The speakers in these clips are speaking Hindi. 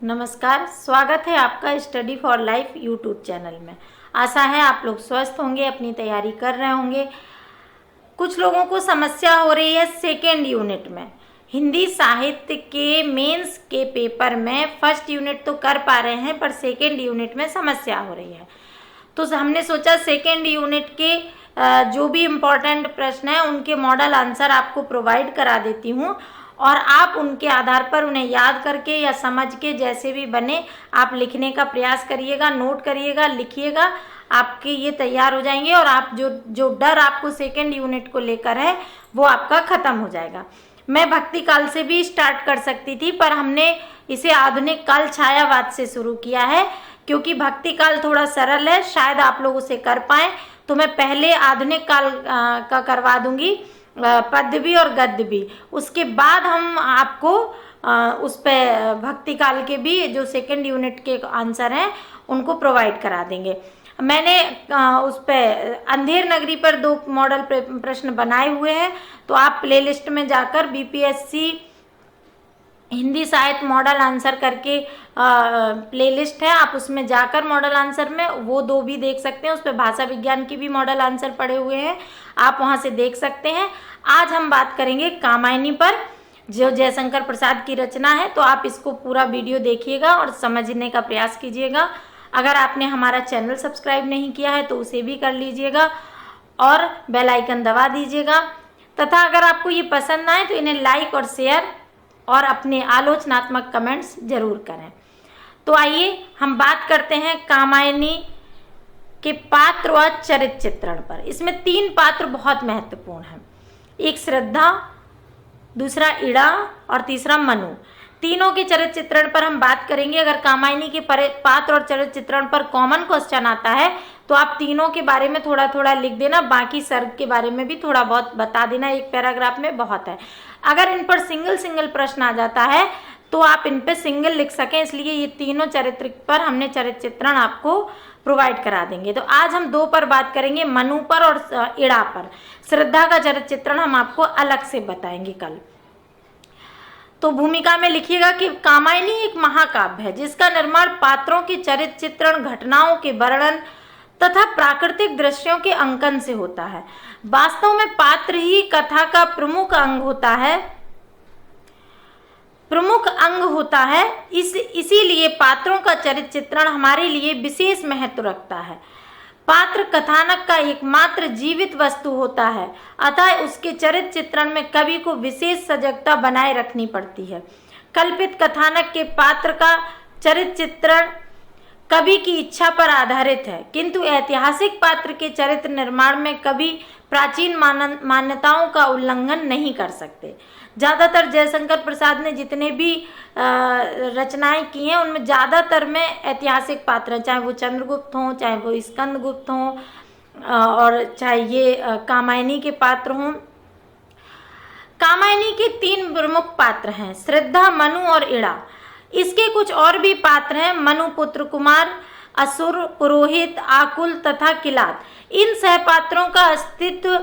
नमस्कार, स्वागत है आपका study for life YouTube channel में। आशा है आप लोग स्वस्थ होंगे, अपनी तैयारी कर रहे होंगे। कुछ लोगों को समस्या हो रही है सेकेंड यूनिट में, हिंदी साहित्य के मेंस के पेपर में फर्स्ट यूनिट तो कर पा रहे हैं पर सेकेंड यूनिट में समस्या हो रही है। तो हमने सोचा सेकेंड यूनिट के जो भी इम्पोर्टेंट प्रश्न हैं उनके मॉडल आंसर आपको प्रोवाइड करा देती हूँ और आप उनके आधार पर उन्हें याद करके या समझ के जैसे भी बने आप लिखने का प्रयास करिएगा, नोट करिएगा, लिखिएगा। आपके ये तैयार हो जाएंगे और आप जो डर आपको सेकेंड यूनिट को लेकर है वो आपका ख़त्म हो जाएगा। मैं भक्ति काल से भी स्टार्ट कर सकती थी पर हमने इसे आधुनिक काल छायावाद से शुरू किया है क्योंकि भक्ति काल थोड़ा सरल है, शायद आप लोग उसे कर पाएँ। तो मैं पहले आधुनिक काल का करवा दूंगी, पद्य भी और गद्य भी। उसके बाद हम आपको उस पे भक्ति काल के भी जो सेकंड यूनिट के आंसर हैं उनको प्रोवाइड करा देंगे। मैंने उस पे अंधेर नगरी पर 2 मॉडल प्रश्न बनाए हुए हैं, तो आप प्लेलिस्ट में जाकर बीपीएससी हिंदी साहित्य मॉडल आंसर करके प्लेलिस्ट है, आप उसमें जाकर मॉडल आंसर में वो 2 भी देख सकते हैं। उस पर भाषा विज्ञान की भी मॉडल आंसर पड़े हुए हैं, आप वहां से देख सकते हैं। आज हम बात करेंगे कामायनी पर, जो जयशंकर प्रसाद की रचना है। तो आप इसको पूरा वीडियो देखिएगा और समझने का प्रयास कीजिएगा। अगर आपने हमारा चैनल सब्सक्राइब नहीं किया है तो उसे भी कर लीजिएगा और बेल आइकन दबा दीजिएगा। तथा अगर आपको ये पसंद आए तो इन्हें लाइक और शेयर और अपने आलोचनात्मक कमेंट्स जरूर करें। तो आइए हम बात करते हैं कामायनी के पात्र व चरित्र चित्रण पर। इसमें 3 पात्र बहुत महत्वपूर्ण हैं, एक श्रद्धा, दूसरा इड़ा और तीसरा मनु। तीनों के चरित्र चित्रण पर हम बात करेंगे। अगर कामायनी के पात्र और चरित्र चित्रण पर कॉमन क्वेश्चन आता है तो आप तीनों के बारे में थोड़ा थोड़ा लिख देना, बाकी सर्ग के बारे में भी थोड़ा बहुत बता देना, एक पैराग्राफ में बहुत है। अगर इन पर सिंगल प्रश्न आ जाता है तो आप इन पे सिंगल लिख सकें, इसलिए ये तीनों चरित्र पर हमने चरित्र चित्रण आपको प्रोवाइड करा देंगे। तो आज हम 2 पर बात करेंगे, मनु पर और इड़ा पर। श्रद्धा का चरित्र चित्रण हम आपको अलग से बताएंगे कल। तो भूमिका में लिखिएगा कि कामायनी एक महाकाव्य है जिसका निर्माण पात्रों के चरित्र चित्रण, घटनाओं के वर्णन तथा प्राकृतिक दृश्यों के अंकन से होता है। वास्तव में पात्र ही कथा का प्रमुख अंग होता है। इसीलिए पात्रों का चरित्र चित्रण हमारे लिए विशेष महत्व रखता है। पात्र कथानक का एकमात्र जीवित वस्तु होता है, अतः उसके चरित्र चित्रण में कवि को विशेष सजगता बनाए रखनी पड़ती है। कल्पित कथानक के पात्र का चरित्र चित्रण कवि की इच्छा पर आधारित है, किंतु ऐतिहासिक पात्र के चरित्र निर्माण में कवि प्राचीन मान्यताओं का उल्लंघन नहीं कर सकते। ज़्यादातर जयशंकर प्रसाद ने जितने भी रचनाएं की हैं उनमें ज़्यादातर में ऐतिहासिक पात्र हैं, चाहे वो चंद्रगुप्त हों, चाहे वो स्कंदगुप्त हों और चाहे ये कामायनी के पात्र हों। कामायनी के 3 प्रमुख पात्र हैं, श्रद्धा, मनु और इड़ा। इसके कुछ और भी पात्र हैं, मनु पुत्र कुमार, असुर, पुरोहित, आकुल तथा किलात। इन सहपात्रों का अस्तित्व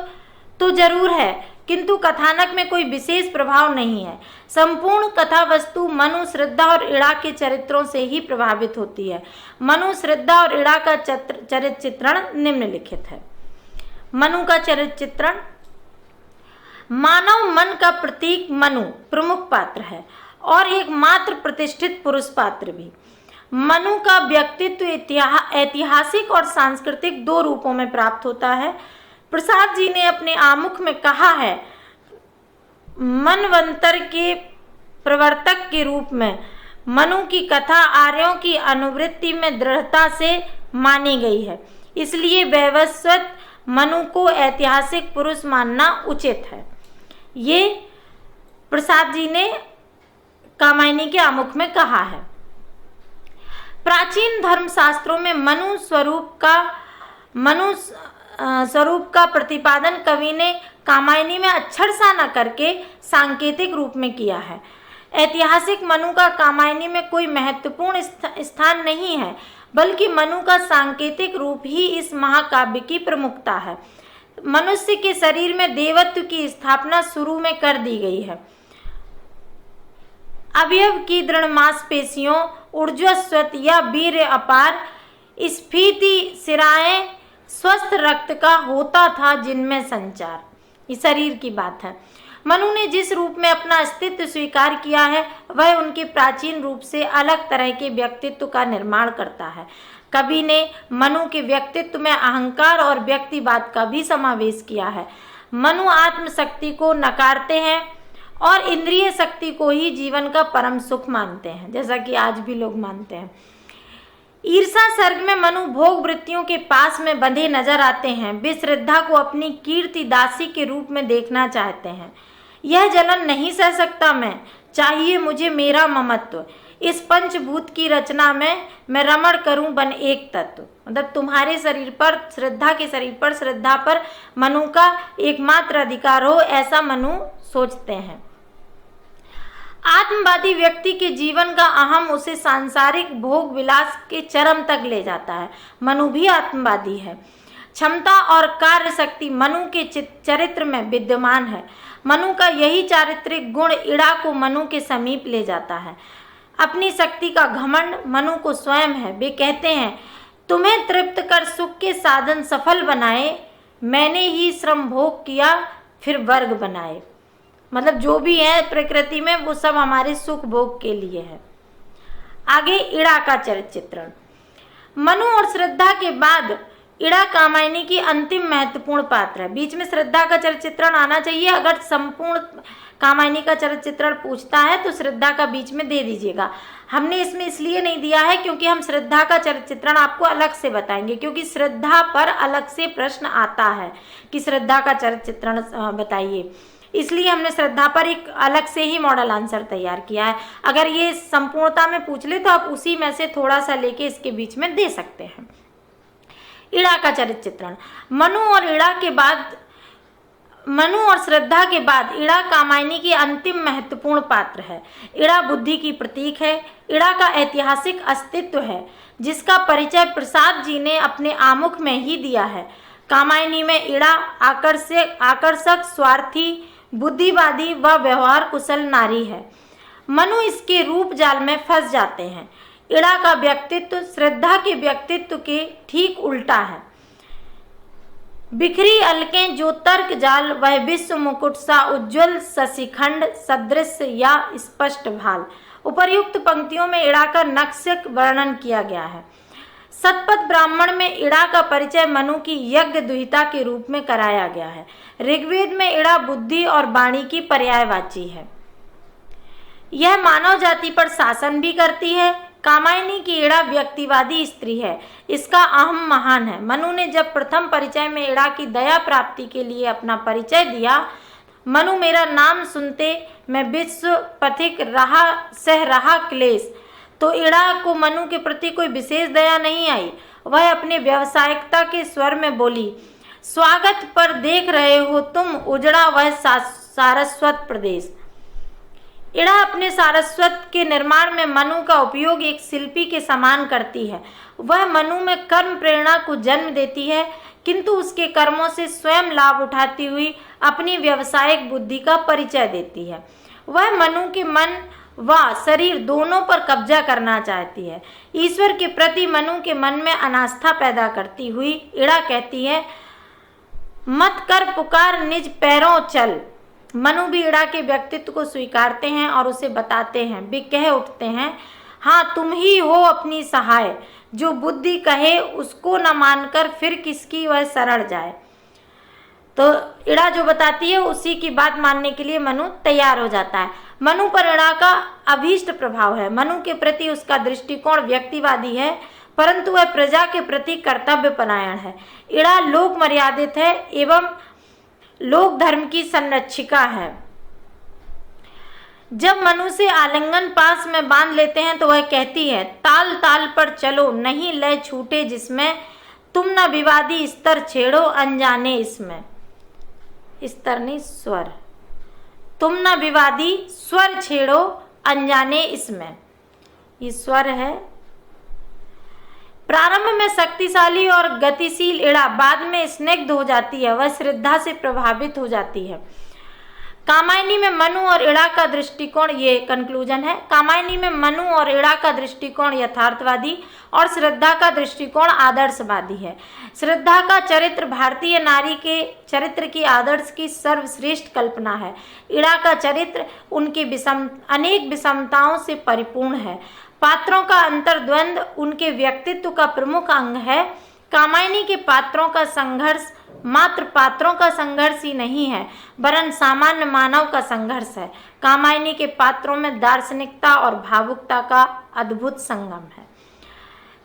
तो जरूर है किंतु कथानक में कोई विशेष प्रभाव नहीं है। संपूर्ण कथा वस्तु मनु, श्रद्धा और इड़ा के चरित्रों से ही प्रभावित होती है। मनु, श्रद्धा और इड़ा का चरित्र चित्रण निम्नलिखित है। मनु का चरित्र चित्रण, मानव मन का प्रतीक मनु प्रमुख पात्र है और एक मात्र प्रतिष्ठित पुरुष पात्र भी। मनु का व्यक्तित्व ऐतिहासिक और सांस्कृतिक 2 रूपों में प्राप्त होता है। प्रसाद जी ने अपने आमुख में कहा है, मनवंतर के प्रवर्तक के रूप में मनु की कथा आर्यों की अनुवृत्ति में दृढ़ता से मानी गई है, इसलिए वैवस्वत मनु को ऐतिहासिक पुरुष मानना उचित है। ये प्रसाद जी ने कामायनी के आमुख में कहा है। प्राचीन धर्मशास्त्रों में मनु स्वरूप का प्रतिपादन कवि ने कामायनी में अक्षर सा न करके सांकेतिक रूप में किया है। ऐतिहासिक मनु का कामायनी में कोई महत्वपूर्ण स्थान नहीं है, बल्कि मनु का सांकेतिक रूप ही इस महाकाव्य की प्रमुखता है। मनुष्य के शरीर में देवत्व की स्थापना शुरू में कर दी गई है। अवयव की दृढ़ मांसपेशियों, ऊर्ध्वस्वत या वीर्य अपार, स्फीति सिराएं, स्वस्थ रक्त का होता था जिनमें संचार। ये शरीर की बात है। मनु ने जिस रूप में अपना अस्तित्व स्वीकार किया है वह उनके प्राचीन रूप से अलग तरह के व्यक्तित्व का निर्माण करता है। कवि ने मनु के व्यक्तित्व में अहंकार और व्यक्तिवाद का भी समावेश किया है। मनु आत्मशक्ति को नकारते हैं और इंद्रिय शक्ति को ही जीवन का परम सुख मानते हैं, जैसा कि आज भी लोग मानते हैं। ईर्षा सर्ग में मनु भोग वृत्तियों के पास में बंधे नजर आते हैं। वे श्रद्धा को अपनी कीर्ति दासी के रूप में देखना चाहते हैं। यह जलन नहीं सह सकता मैं, चाहिए मुझे मेरा ममत्व। इस पंचभूत की रचना में मैं रमण करूं बन एक तत्व। मतलब तुम्हारे शरीर पर, श्रद्धा के शरीर पर, श्रद्धा पर मनु का एकमात्र अधिकार हो, ऐसा मनु सोचते हैं। आत्मवादी व्यक्ति के जीवन का अहम उसे सांसारिक भोग विलास के चरम तक ले जाता है। मनु भी आत्मवादी है। क्षमता और कार्य शक्ति मनु के चरित्र में विद्यमान है। मनु का यही चारित्रिक गुण इड़ा को मनु के समीप ले जाता है। अपनी शक्ति का घमंड मनु को स्वयं है। वे कहते हैं, तुम्हें तृप्त कर सुख के साधन सफल बनाए, मैंने ही श्रम भोग किया फिर वर्ग बनाए। मतलब जो भी है प्रकृति में वो सब हमारे सुख भोग के लिए है। आगे इड़ा का चरित्र चित्रण। मनु और श्रद्धा के बाद इड़ा कामायनी की अंतिम महत्वपूर्ण पात्र है। बीच में श्रद्धा का चरित्र चित्रण आना चाहिए। अगर संपूर्ण कामायनी का चरित्र चित्रण पूछता है तो श्रद्धा का बीच में दे दीजिएगा। हमने इसमें इसलिए नहीं दिया है क्योंकि हम श्रद्धा का चरित्र चित्रण आपको अलग से बताएंगे, क्योंकि श्रद्धा पर अलग से प्रश्न आता है कि श्रद्धा का चरित्र चित्रण बताइए। इसलिए हमने श्रद्धा पर एक अलग से ही मॉडल आंसर तैयार किया है। अगर ये संपूर्णता में पूछ ले तो आप उसी में से थोड़ा सा लेके इसके बीच में दे सकते हैं। इड़ा का चरित्र चित्रण। मनु और श्रद्धा के बाद इड़ा कामायनी की अंतिम महत्वपूर्ण पात्र है। इड़ा बुद्धि की प्रतीक है। इड़ा का ऐतिहासिक अस्तित्व है जिसका परिचय प्रसाद जी ने अपने आमुख में ही दिया है। कामायनी में इड़ा आकर्षक, स्वार्थी, बुद्धिवादी व व्यवहार कुशल नारी है। मनु इसके रूप जाल में फंस जाते हैं। इड़ा का व्यक्तित्व श्रद्धा के व्यक्तित्व के ठीक उल्टा है। बिखरी अलकें जो तर्क जाल, वह विश्व मुकुट सा उज्ज्वल शशिखंड सदृश या स्पष्ट भाल। उपर्युक्त पंक्तियों में इड़ा का नक्शक वर्णन किया गया है। सतपथ ब्राह्मण में इड़ा का परिचय मनु की यज्ञ दुहिता के रूप में कराया गया है। ऋग्वेद में इड़ा बुद्धि और वाणी की पर्यायवाची है। यह मानव जाति पर शासन भी करती है। कामायनी की इड़ा व्यक्तिवादी स्त्री है। इसका अहम महान है। मनु ने जब प्रथम परिचय में इड़ा की दया प्राप्ति के लिए अपना परिचय दिया, मनु मेरा नाम सुनते मैं विश्व पथिक रहा सह रहा क्लेश, तो इड़ा को मनु के प्रति कोई विशेष दया नहीं आई। वह अपने व्यावसायिकता के स्वर में बोली, स्वागत पर देख रहे हो तुम उजड़ा वह सारस्वत प्रदेश। इड़ा अपने सारस्वत के निर्माण में मनु का उपयोग एक शिल्पी के समान करती है। वह मनु में कर्म प्रेरणा को जन्म देती है, किंतु उसके कर्मों से स्वयं लाभ उठाती हुई अपनी व्यावसायिक बुद्धि का परिचय देती है। वह मनु के मन व शरीर दोनों पर कब्जा करना चाहती है। ईश्वर के प्रति मनु के मन में अनास्था पैदा करती हुई इड़ा कहती है, मत कर पुकार निज पैरों चल। मनु भी इड़ा के व्यक्तित्व को स्वीकारते हैं और उसे बताते हैं। वे कह उठते हैं, हाँ तुम ही हो अपनी सहाय, जो बुद्धि कहे उसको न मानकर फिर किसकी वह शरण जाए। तो इड़ा जो बताती है उसी की बात मानने के लिए मनु तैयार हो जाता है। मनु पर इड़ा का अभीष्ट प्रभाव है। मनु के प्रति उसका दृष्टिकोण व्यक्तिवादी है, परंतु वह प्रजा के प्रति कर्तव्य परायण है। इड़ा लोक मर्यादित है एवं लोक धर्म की संरक्षिका है। जब मनु से आलिंगन पास में बांध लेते हैं तो वह कहती है, ताल ताल पर चलो नहीं लय छूटे जिसमें, तुम न विवादी स्तर छेड़ो अनजाने इसमें। स्तर नहीं स्वर। तुम न विवादी स्वर छेड़ो अनजाने इसमें। ये स्वर है। प्रारंभ में शक्तिशाली और गतिशील इड़ा बाद में स्निग्ध हो जाती है। वह श्रद्धा से प्रभावित हो जाती है। कामायनी में मनु और इड़ा का दृष्टिकोण, ये कंक्लूजन है, कामायनी में मनु और इड़ा का दृष्टिकोण यथार्थवादी और श्रद्धा का दृष्टिकोण आदर्शवादी है। श्रद्धा का चरित्र भारतीय नारी के चरित्र की आदर्श की सर्वश्रेष्ठ कल्पना है। इड़ा का चरित्र उनकी अनेक विषमताओं से परिपूर्ण है। पात्रों का अंतर्द्वंद उनके व्यक्तित्व का प्रमुख अंग है। कामायनी के पात्रों का संघर्ष मात्र पात्रों का संघर्ष ही नहीं है, वरन सामान्य मानव का संघर्ष है। कामायनी के पात्रों में दार्शनिकता और भावुकता का अद्भुत संगम है।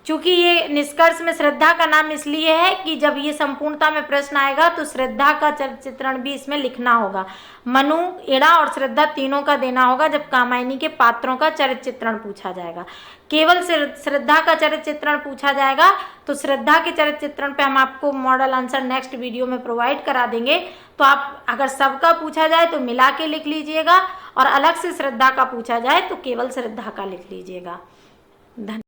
चूंकि ये निष्कर्ष में श्रद्धा का नाम इसलिए है कि जब ये संपूर्णता में प्रश्न आएगा तो श्रद्धा का चरित्र चित्रण भी इसमें लिखना होगा। मनु, इड़ा और श्रद्धा तीनों का देना होगा जब कामायनी के पात्रों का चरित्र चित्रण पूछा जाएगा। केवल श्रद्धा का चरित्र चित्रण पूछा जाएगा तो श्रद्धा के चरित्र चित्रण पे हम आपको मॉडल आंसर नेक्स्ट वीडियो में प्रोवाइड करा देंगे। तो आप अगर सबका पूछा जाए तो मिला के लिख लीजिएगा और अलग से श्रद्धा का पूछा जाए तो केवल श्रद्धा का लिख लीजिएगा। धन्यवाद।